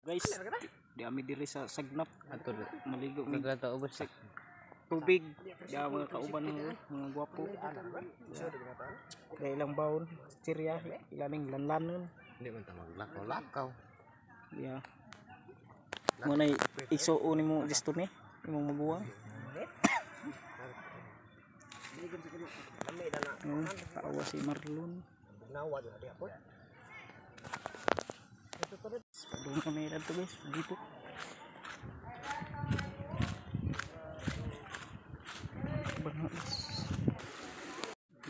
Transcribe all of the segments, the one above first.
Guys, di kami diri sa Sagnap ato maligo mi Naglato ubos sa tubig. Di mga kauban ng mga gwapo. Dahil lang baon, sirya, ilaning lanlanon. hindi man ta maglakaw-lakaw. Yeah. Muna isuo ni mo gusto ni imong mabuwang. Paawa si Marlon. Doon kami dito guys, dito. Bangas.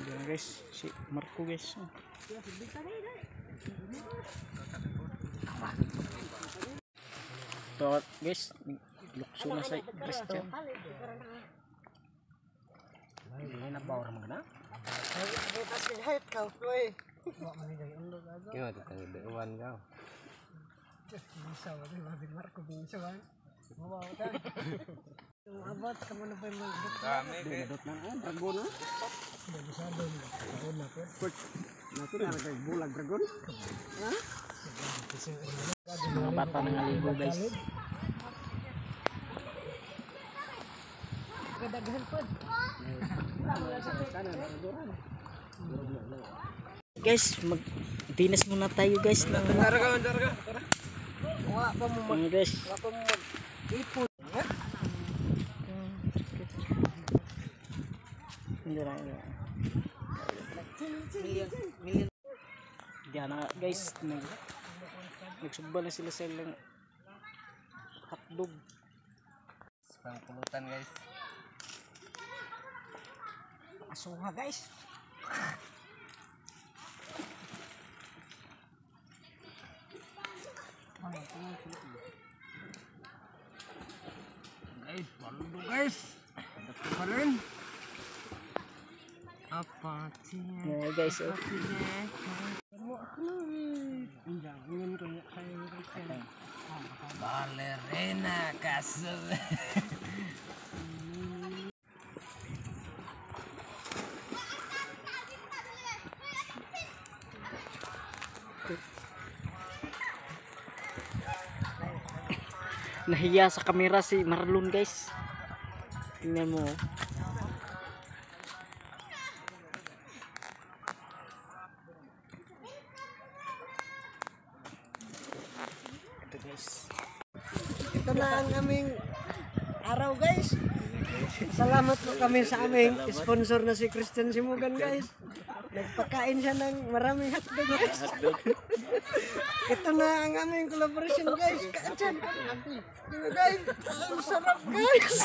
Yan guys, si Marco guys. So guys, lukso na sa Christian. Hindi na bawar magna. Yo, tatang dewan ka. Abot kamu na pa yung Kami binadot na dragon na. Natin na kay bulag dragon. Ha? Mga bata nangaligo guys. kadaghan po. Guys, mag-dinas muna tayo guys ng Wa pa mo mag guys. wa pa mo mag-ipon. Million. Diyan na guys, nagsugba na sila sa ilang hotdog. Pangpulutan guys. Asuha guys. Guys, paludo guys. Dapat pa rin. Apa sih? Yeah, guys, oh. Balerina kasar. Nahiya sa kamera si Marlon guys. Tingnan mo. Ito guys. Ito na ang aming araw guys. Salamat po kami sa aming sponsor na si Christian Simugan guys. Nagpakain siya ng maraming hotdog guys. Ito na ang aming collaboration guys. Kaachan. Diba guys? Ang sarap guys.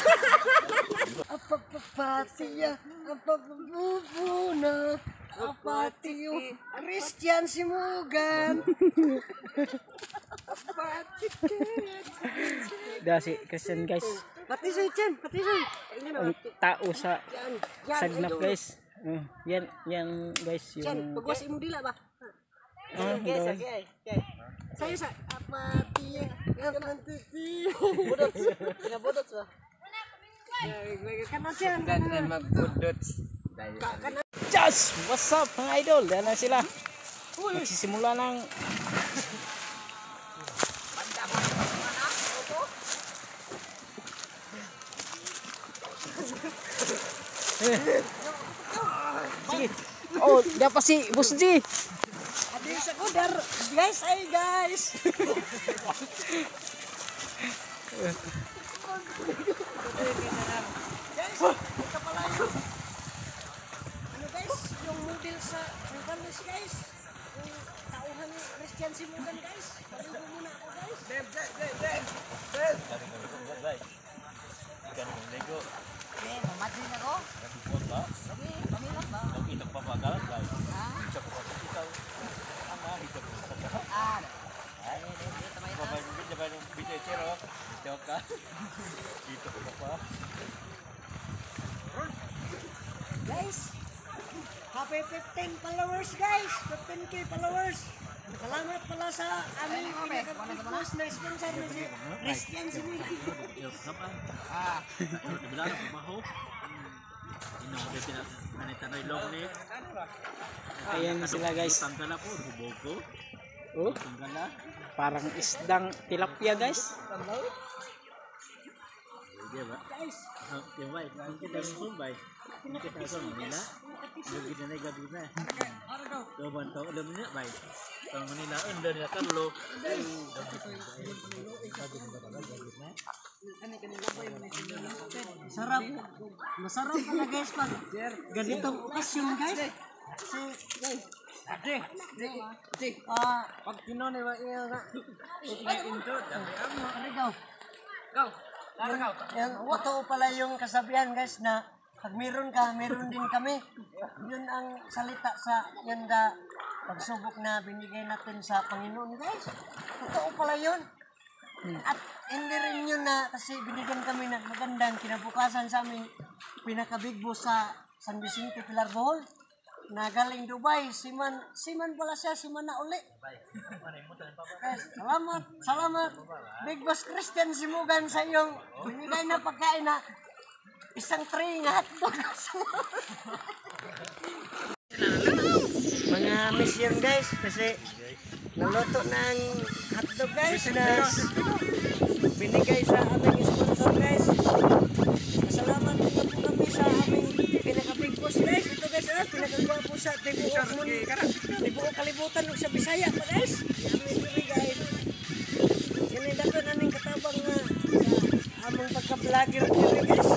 Apapapatiya. Apapapupuna. Apatiyo. Christian Simugan. Da si Christian guys. Pati soy Chan. Pati soy. Ang tao sa Sagnap guys. Yan guys Chan, yung pagwas imong dila ba? guys. Saya sa apati. Budot. Budot ba? Kanan siya. Dan magbudot. Just, what's up mga idol? Yan na sila. Magsisimula ng sige. Oh, dapat si Boss G. Adi sa kudar. Guys, ay guys. Guys, ito pala yung ano guys, yung model sa Rivales guys. Yung tauhan ni Christian Simugan guys. Paligo muna ako guys. Mamatri na ko. Lagi, pamilot ba? Guys, happy 15 followers guys. 15k followers. Salamat pala sa aming pinaka-post na sponsor na si Christian Simugan. Ayan na sila guys. Tanggala po, bubogo. Oh, Tanggala. Parang isdang tilapia guys. Dia ba? Yung bay, kita ng bay. Kita sa Manila. Gabi na gabi na. Doban to ulam niya bay. Sa Manila under nila Carlo. Sarap. Masarap na guys pag ganitong okasyon guys. Kasi guys, pag kinone ba iya nga. Yan, totoo pala yung kasabihan guys na pag meron ka, meron din kami. Yun ang salita sa yan na pagsubok na binigay natin sa Panginoon guys. Totoo pala yun. At hindi rin yun na kasi binigyan kami ng magandang kinabukasan sa aming pinaka-big boss sa San Vicente, Pilar Bohol na galing Dubai. Siman pala siya, siman na uli. Salamat. Big Boss Christian Simugan sa iyong binigay na pagkain na isang tray nga hotdog. Mga mission guys, kasi naluto ng hotdog guys na binigay sa aming sponsor guys. Salamat po kami sa aming pinaka-big boss guys. Ito guys, pinakagwapo sa Tibuok Kalibutan ug sa Bisaya pa guys. Kami guys. Yan ay dato naning katabang nga sa among pagka-vlogger guys.